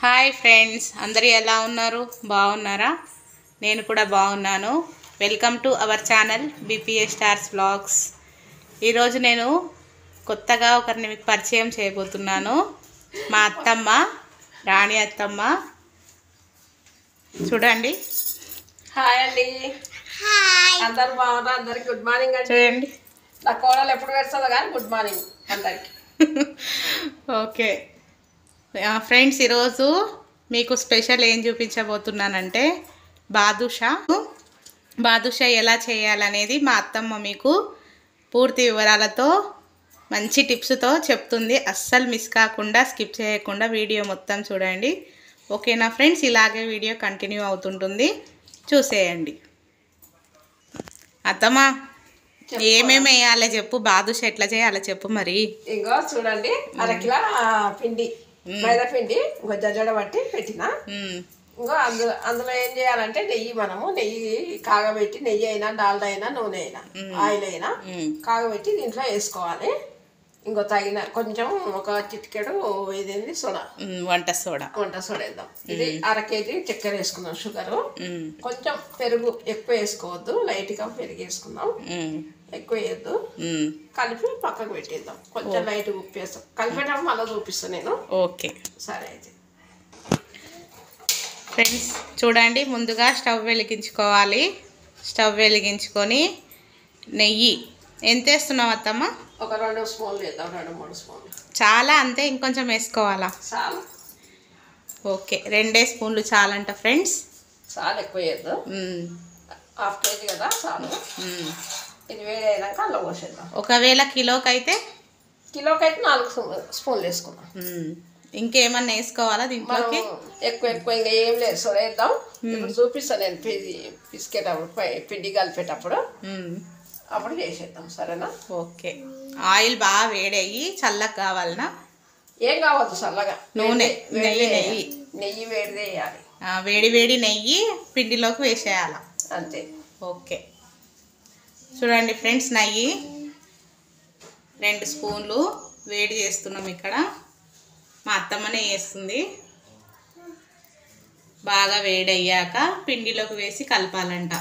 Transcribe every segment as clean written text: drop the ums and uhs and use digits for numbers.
Hi friends, అందరూ ఎలా ఉన్నారు? బాగున్నారా? నేను కూడా బాగున్నాను. Welcome to our channel BPA stars vlogs. ఈరోజు నేను కొత్తగా ఒకరిని మీకు పరిచయం చేయబోతున్నాను. మా అత్తమ్మ, రాణి అత్తమ్మ. చూడండి. హాయ్ అండి. అందరు బాగున్నారు. అందరికి గుడ్ మార్నింగ్ అండి. చూడండి, నా కోడలు ఎప్పుడు పెడుతుందో కానీ గుడ్ మార్నింగ్ అందరికి. ఓకే ఫ్రెండ్స్, ఈరోజు మీకు స్పెషల్ ఏం చూపించబోతున్నానంటే బాదుషా ఎలా చేయాలనేది మా అత్తమ్మ మీకు పూర్తి వివరాలతో మంచి టిప్స్తో చెప్తుంది. అస్సలు మిస్ కాకుండా, స్కిప్ చేయకుండా వీడియో మొత్తం చూడండి. ఓకేనా ఫ్రెండ్స్? ఇలాగే వీడియో కంటిన్యూ అవుతుంటుంది, చూసేయండి. అత్తమ్మ, ఏమేమి వేయాలో చెప్పు. బాదుషా ఎట్లా చేయాలో చెప్పు మరి. ఇంకో చూడండి, అరకిలో పిండి, మైదా పిండి ఇంకో జజ్జడ పట్టి పెట్టిన. ఇంకో అందులో ఏం చేయాలంటే నెయ్యి కాగబెట్టి, నెయ్యి అయినా డాల్డా అయినా నూనె అయినా ఆయిల్ అయినా కాగబెట్టి దీంట్లో వేసుకోవాలి. ఇంకో తగిన కొంచెం ఒక చిటికెడు ఇదేంది సోడా, వంట సోడా వేద్దాం. ఇది 1/2 కేజీ చక్కెర వేసుకుందాం. షుగరు కొంచెం పెరుగు ఎక్కువ వేసుకోవద్దు, లైట్గా పెరుగు వేసుకుందాం, ఎక్కువ వేయద్దు. కలిపి పక్కకు పెట్టేద్దాం. కొంచెం లైట్ ఉప్పు వేస్తాం. కలిపేటప్పుడు మళ్ళీ చూపిస్తాను నేను. ఓకే సరే అయితే ఫ్రెండ్స్, చూడండి. ముందుగా స్టవ్ వెలిగించుకోవాలి. స్టవ్ వెలిగించుకొని నెయ్యి ఎంత వేస్తున్నావు అత్తమ్మ? ఒక 2 స్పూన్లు వేద్దాం. 2-3 స్పూన్లు చాలా, అంతే? ఇంకొంచెం వేసుకోవాలా? చాలా. ఓకే, 2 స్పూన్లు చాలంట ఫ్రెండ్స్. చాలా ఎక్కువ వేయద్దు. 1/2 కేజీ కదా, చాలు. ఇది వేడి అయినాక అలా పోసేద్దాం. ఒకవేళ కిలోకైతే 4 స్పూన్లు వేసుకుందాం. ఇంకేమన్నా వేసుకోవాలా దీంట్లోకి? ఎక్కువ ఇంకా ఏం లేదు. సో వేద్దాం. ఇప్పుడు చూపిస్తాను నేను పిసికేటప్పుడు, పిండి కలిపేటప్పుడు అప్పుడు చేసేద్దాం. సరేనా? ఓకే. ఆయిల్ బాగా వేడయ్యి చల్లగా కావాలనా? ఏం కావద్దు, చల్లగా. నూనె, నెయ్యి వేడి వేయాలి. వేడి నెయ్యి పిండిలోకి వేసేయాల, అంతే. ఓకే. చూడండి ఫ్రెండ్స్, నెయ్యి 2 స్పూన్లు వేడి చేస్తున్నాం. ఇక్కడ మా అత్తమ్మనే వేస్తుంది. బాగా వేడి అయ్యాక పిండిలోకి వేసి కలపాలంట.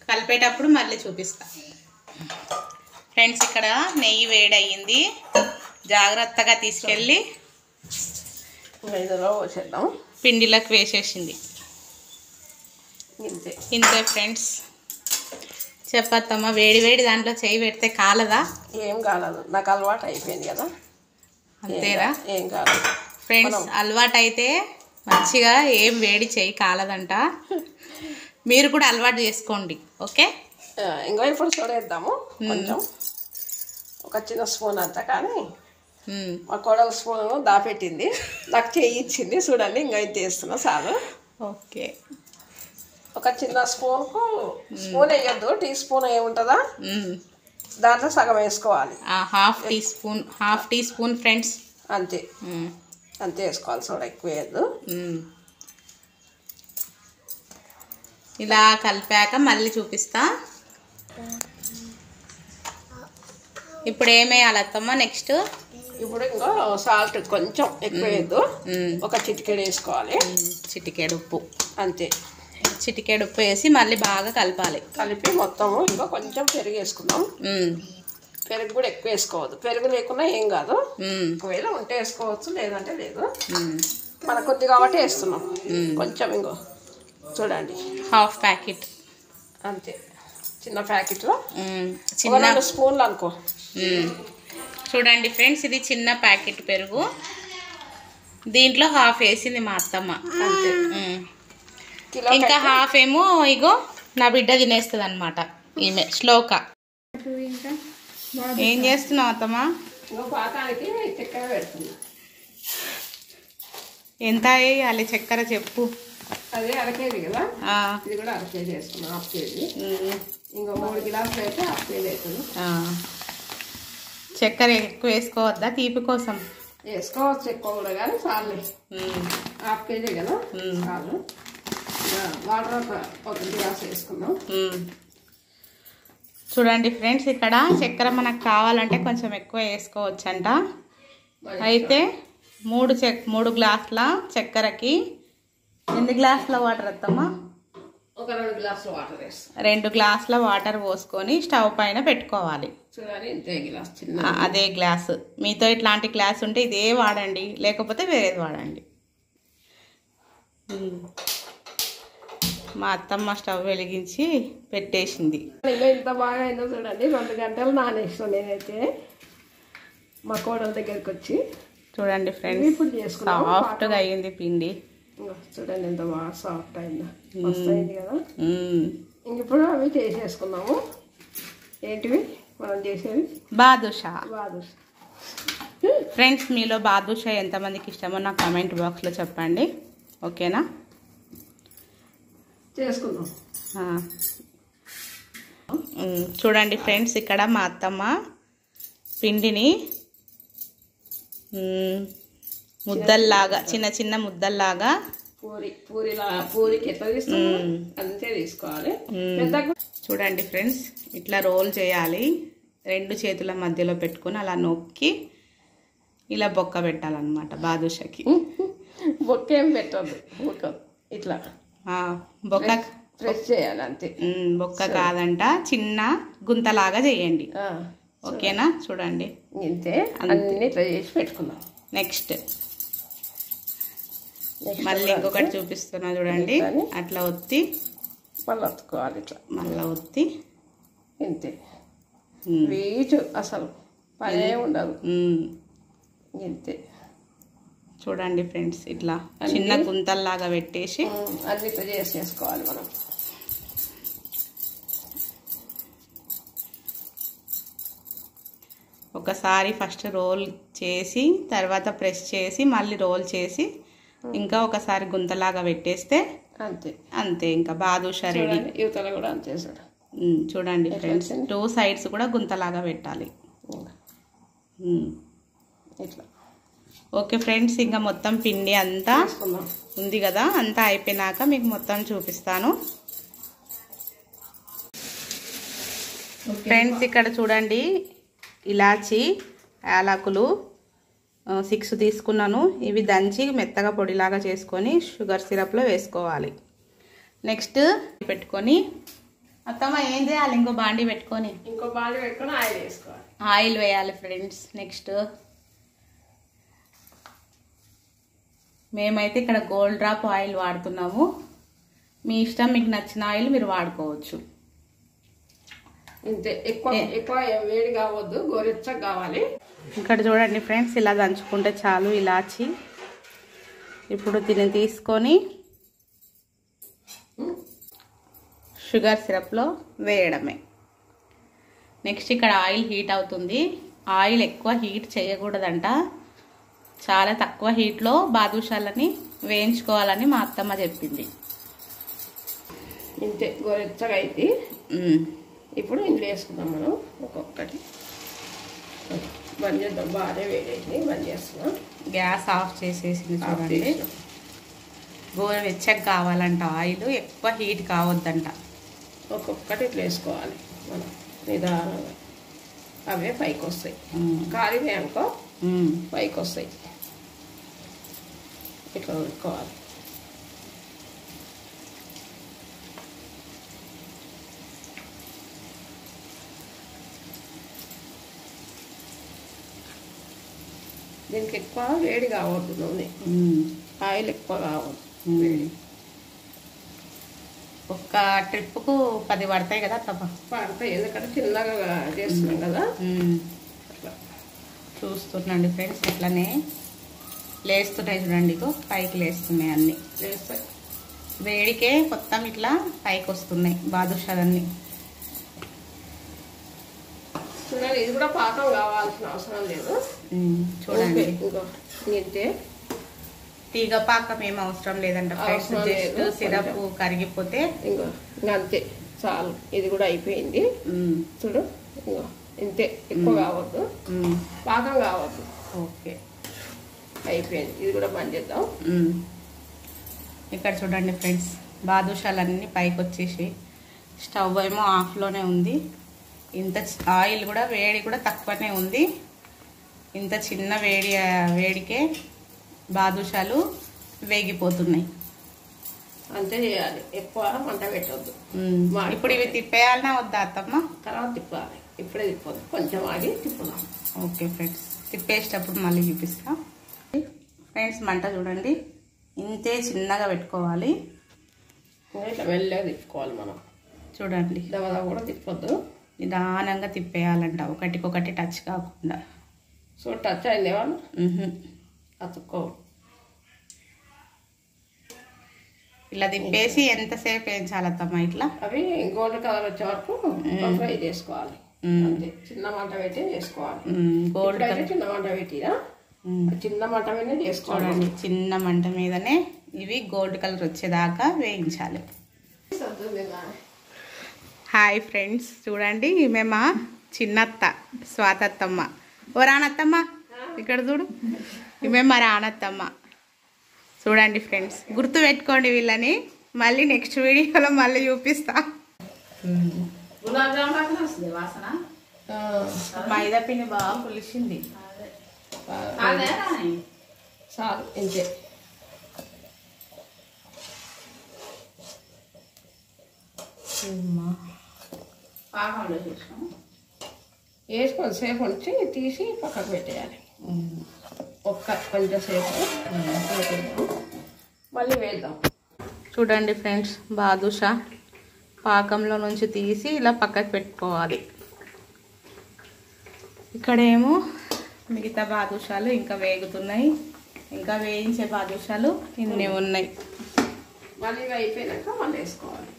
కలిపేటప్పుడు మళ్ళీ చూపిస్తా ఫ్రెండ్స్. ఇక్కడ నెయ్యి వేడయ్యింది. జాగ్రత్తగా తీసుకెళ్ళి ఇందులో వేసేద్దాం. పిండిలోకి వేసేసింది. ఇంతే ఫ్రెండ్స్. చెప్పత్తమ్మా, వేడి దాంట్లో చేయి పెడితే కాలదా? ఏం కాలదు, నాకు అలవాటు అయిపోయింది కదా. అంతేరా? ఏం కాదు ఫ్రెండ్స్. అలవాటు అయితే మంచిగా ఏం వేడి చేయి కాలదంట. మీరు కూడా అలవాటు చేసుకోండి. ఓకే. ఇంకా ఇప్పుడు చూడేద్దాము. కొంచెం ఒక చిన్న స్పూన్ అంతా, కానీ మా కోడల స్పూన్ దాపెట్టింది, నాకు చేయి ఇచ్చింది. చూడండి, ఇంకా ఇది వేస్తున్నా చాలు. ఓకే. ఒక చిన్న స్పూన్ వేయద్దు, టీ స్పూన్ ఏముంటుందా దాంట్లో సగం వేసుకోవాలి. Half teaspoon friends. అంతే వేసుకోవాలి. సోడా ఎక్కువ వేయద్దు. ఇలా కలిపాక మళ్ళీ చూపిస్తా. ఇప్పుడు ఏమేయాలి అత్తమ్మ నెక్స్ట్? ఇప్పుడు ఇంకో సాల్ట్ కొంచెం ఎక్కువ వేయద్దు, ఒక చిటికెడు వేసుకోవాలి. చిటికెడు ఉప్పు, అంతే. చిటికెడు ఉప్పు వేసి మళ్ళీ బాగా కలపాలి. కలిపి మొత్తము ఇంకో కొంచెం పెరుగు వేసుకుందాం. పెరుగు కూడా ఎక్కువ వేసుకోవద్దు. పెరుగు లేకున్నా ఏం కాదు, ఒకవేళ ఉంటే వేసుకోవచ్చు, లేదంటే లేదు. మన కొద్ది కాబట్టి వేస్తున్నాం. కొంచెం ఇంకో చూడండి, హాఫ్ ప్యాకెట్, అంతే. చిన్న ప్యాకెట్లో 2 స్పూన్లు అనుకో. చూడండి ఫ్రెండ్స్, ఇది చిన్న ప్యాకెట్ పెరుగు. దీంట్లో హాఫ్ వేసింది మా అత్తమ్మ. అంతే. ఇంకా హాఫ్ ఏమో ఇగో నా బిడ్డ తినేస్తుంది అనమాట. ఈమె శ్లోక. ఏం చేస్తున్నావు అత్తమ్మ? పాకానికి చక్కెర పెడుతుంది. ఎంత వేయాలి చక్కెర చెప్పు. అదే 1/2 కేజీ కదా, ఇది కూడా 1/2 కేజీ వేసుకున్నాం. 1/2 కేజీ. ఇంకో 3 గ్లాసులు అయితే 1/2 కేజీ అవుతుంది. చక్కెర ఎక్కువ వేసుకోవద్దా తీపి కోసం? వేసుకోవచ్చు, ఎక్కువ కూడా, కానీ చాలు. 1/2 కేజీ కదా, చాలు. వాటర్ ఒక గ్లాస్ వేసుకుందాం. చూడండి ఫ్రెండ్స్, ఇక్కడ చక్కెర మనకు కావాలంటే కొంచెం ఎక్కువ వేసుకోవచ్చంట. అయితే 3 గ్లాసుల చక్కెరకి ఎన్ని గ్లాసుల వాటర్ వస్తామా? ఒక 2 గ్లాసుల వాటర్ వేస్తాం. 2 గ్లాసుల వాటర్ పోసుకొని స్టవ్ పైన పెట్టుకోవాలి. చూడాలి ఇంతే గ్లాస్ చిన్న. అదే గ్లాసు. మీతో ఇట్లాంటి గ్లాస్ ఉంటే ఇదే వాడండి, లేకపోతే వేరేది వాడండి. మా అత్తమ్మ స్టవ్ వెలిగించి పెట్టేసింది. ఇంత బాగా అయిందో చూడండి. 2 గంటలు నానేస్తాను నేనైతే మా కోడల దగ్గరికి వచ్చి. చూడండి ఫ్రెండ్స్, సాఫ్ట్గా అయ్యింది పిండి. చూడండి ఎంత బాగా సాఫ్ట్ అయిందో, మస్తు అయింది కదా. ఇప్పుడు అవి చేసేసుకున్నాము. ఏంటివి మనం చేసేవి? బాదుషా. ఫ్రెండ్స్, మీలో బాదుషా ఎంతమందికి ఇష్టమో నాకు కామెంట్ బాక్స్లో చెప్పండి. ఓకేనా? చేసుకుందాం. చూడండి ఫ్రెండ్స్, ఇక్కడ మా అత్తమ్మ పిండిని ముద్దల్లాగా, చిన్న చిన్న ముద్దల్లాగా, పూరికి ఎట్లా తీస్తాము అంతే తీసుకోవాలి. చూడండి ఫ్రెండ్స్, ఇట్లా రోల్ చేయాలి. 2 చేతుల మధ్యలో పెట్టుకుని అలా నొక్కి ఇలా బొక్క పెట్టాలన్నమాట బాదుషాకి. బొక్క ఏం పెట్టదు, ఇట్లా బొక్క ప్రెస్ చేయాలి అంతే. బొక్క కాదంట, చిన్న గుంతలాగా చేయండి. ఓకేనా? చూడండి ఇంతే, అన్ని ఇట్లా చేసి పెట్టుకుందాం. నెక్స్ట్ మళ్ళీ ఇంకొకటి చూపిస్తున్నా చూడండి. అట్లా ఒత్తి మళ్ళీ ఒత్తుకోవాలి. ఇట్లా మళ్ళీ ఒత్తి ఇంతే. వీచు అసలు పనే ఉండదు. ఇంతే. చూడండి ఫ్రెండ్స్, ఇట్లా చిన్న గుంతల్లాగా పెట్టేసి అన్ని ఇట్లా చేసేసుకోవాలి మనం. ఒకసారి ఫస్ట్ రోల్ చేసి, తర్వాత ప్రెస్ చేసి, మళ్ళీ రోల్ చేసి, ఇంకా ఒకసారి గుంతలాగా పెట్టేస్తే అంతే. అంతే, ఇంకా బాదుషా రెడీ. యువతల కూడా అంతే. చూడండి ఫ్రెండ్స్, 2 సైడ్స్ కూడా గుంతలాగా పెట్టాలి. ఇట్లా. ఓకే ఫ్రెండ్స్, ఇంకా మొత్తం పిండి అంతా ఉంది కదా, అంతా అయిపోయినాక మీకు మొత్తం చూపిస్తాను. ఫ్రెండ్స్, ఇక్కడ చూడండి, ఇలాచి, యాలకులు 6 తీసుకున్నాను. ఇవి దంచి మెత్తగా పొడిలాగా చేసుకొని షుగర్ సిరప్లో వేసుకోవాలి. నెక్స్ట్ పెట్టుకొని అత్తమ్మ ఏం చేయాలి? ఇంకో బాండి పెట్టుకొని ఆయిల్ వేసుకోవాలి. ఆయిల్ వేయాలి ఫ్రెండ్స్. నెక్స్ట్ మేమైతే ఇక్కడ గోల్డ్ డ్రాప్ ఆయిల్ వాడుతున్నాము. మీ ఇష్టం, మీకు నచ్చిన ఆయిల్ మీరు వాడుకోవచ్చు. ఇంతే. ఎక్కువ వేడి కావద్దు, గోరెచ్చగా కావాలి. ఇక్కడ చూడండి ఫ్రెండ్స్, ఇలా దంచుకుంటే చాలు ఇలాచి. ఇప్పుడు దీన్ని తీసుకొని షుగర్ సిరప్లో వేయడమే. నెక్స్ట్ ఇక్కడ ఆయిల్ హీట్ అవుతుంది. ఆయిల్ ఎక్కువ హీట్ చేయకూడదంట, చాలా తక్కువ హీట్లో బాదుషాలని వేయించుకోవాలని మా అత్తమ్మ చెప్పింది. ఇంతే, గోరెచ్చగా అయింది. ఇప్పుడు ఇందులో వేసుకుందాం మనం ఒక్కొక్కటి. బంద్ చేద్దాం, బాగానే వేడైంది. బంద్ చేస్తున్నాం. గ్యాస్ ఆఫ్ చేసేసింది చూడండి. గోరువెచ్చగా కావాలంట ఆయిల్, ఎక్కువ హీట్ కావద్దంట. ఒక్కొక్కటి ఇట్లా వేసుకోవాలి మనం నిదానంగా. అవే పైకి వస్తాయి. కాలినాయి అనుకో పైకి వస్తాయి. ఇట్లా ఉడుకోవాలి. దీనికి ఎక్కువ వేడి కావద్దు, నూనె ఆయిల్ ఎక్కువ కావద్దు. ఒక్క ట్రిప్కు 10 పడతాయి కదా తప్ప పడతాయి, ఎందుకంటే చిన్నగా చేస్తున్నాం కదా. అట్లా చూస్తున్నాండి ఫ్రెండ్స్, ఇట్లానే లేస్తున్నాయి చూడండి. పైకి లేస్తున్నాయి, అన్నీ లేస్తాయి. వేడికే మొత్తం ఇట్లా పైకి వస్తున్నాయి బాదుషాలన్నీ. చూడండి, ఇది కూడా పాకం కావాల్సిన అవసరం లేదు. చూడండి, ఇంతే. తీగ పాకం ఏం అవసరం లేదంట ఫ్రెండ్స్, జస్ట్ సిరప్ కరిగిపోతే ఇంకా అంతే చాలు. ఇది కూడా అయిపోయింది చూడు. ఇంకో ఇంతే, ఎక్కువ కావద్దు, పాకం కావద్దు. ఓకే, అయిపోయింది. ఇది కూడా బంద్ చేద్దాం. ఇక్కడ చూడండి ఫ్రెండ్స్, బాదుషాలన్నీ పైకి వచ్చేసి, స్టవ్ ఏమో ఆఫ్లోనే ఉంది. ఇంత ఆయిల్ కూడా వేడి కూడా తక్కువనే ఉంది. ఇంత చిన్న వేడికే బాదుషాలు వేగిపోతున్నాయి. అంతే చేయాలి, ఎక్కువ మంట పెట్టవద్దు. ఇప్పుడు ఇవి తిప్పేయాలన్నా వద్దా అత్తమ్మ? తర్వాత తిప్పాలి, ఇప్పుడే తిప్పొద్దు, కొంచెం ఆగి తిప్పుదాం. ఓకే ఫ్రెండ్స్, తిప్పేసేటప్పుడు మళ్ళీ చూపిస్తా. ఫ్రెండ్స్ మంట చూడండి, ఇంతే చిన్నగా పెట్టుకోవాలి. ఇట్లా మెల్లగా తిప్పుకోవాలి మనం. చూడండి, దవదా కూడా తిప్పొద్దు, నిదానంగా తిప్పేయాలంట, ఒకటికొకటి టచ్ కాకుండా. సో టచ్ అయింది వాళ్ళు అతుక్కో. ఇలా తిప్పేసి ఎంతసేపు వేయించాలత్తమ్మ? ఇట్లా అవి గోల్డ్ కలర్ వచ్చే వరకు ఫ్రై చేసుకోవాలి. అంతే, చిన్న మంట పెట్టి చేసుకోవాలి. గోల్డ్ అయితే చిన్న మంట పెట్టిరా, చిన్న మంట మీద చేసుకోవాలి. చూడండి, చిన్న మంట మీదనే ఇవి గోల్డ్ కలర్ వచ్చేదాకా వేయించాలి. హాయ్ ఫ్రెండ్స్, చూడండి ఈమె మా చిన్నత్త స్వాతత్తమ్మ. ఓ రానత్తమ్మ, ఇక్కడ చూడు, ఈమె మా రానత్తమ్మ. చూడండి ఫ్రెండ్స్, గుర్తు పెట్టుకోండి వీళ్ళని, మళ్ళీ నెక్స్ట్ వీడియోలో మళ్ళీ చూపిస్తా. గులాబ్ జామున్ వస్తుంది వాసన. మైదా పిండి బాగా పులిసింది. చాలు ఇంతే. పాకంలో చేసాం, వేసుకొని సేపు ఉంచి తీసి పక్కకు పెట్టేయాలి. కొంచెం సేపు మళ్ళీ వేద్దాం. చూడండి ఫ్రెండ్స్, బాదుషా పాకంలో నుంచి తీసి ఇలా పక్కకు పెట్టుకోవాలి. ఇక్కడేమో మిగతా బాదుషాలు ఇంకా వేగుతున్నాయి, ఇంకా వేయించే బాదుషాలు ఇన్ని ఉన్నాయి. మళ్ళీ అయిపోయినాక మళ్ళీ వేసుకోవాలి.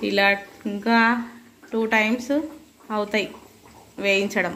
ఇలా ఇంకా 2 times అవుతాయి వేయించడం.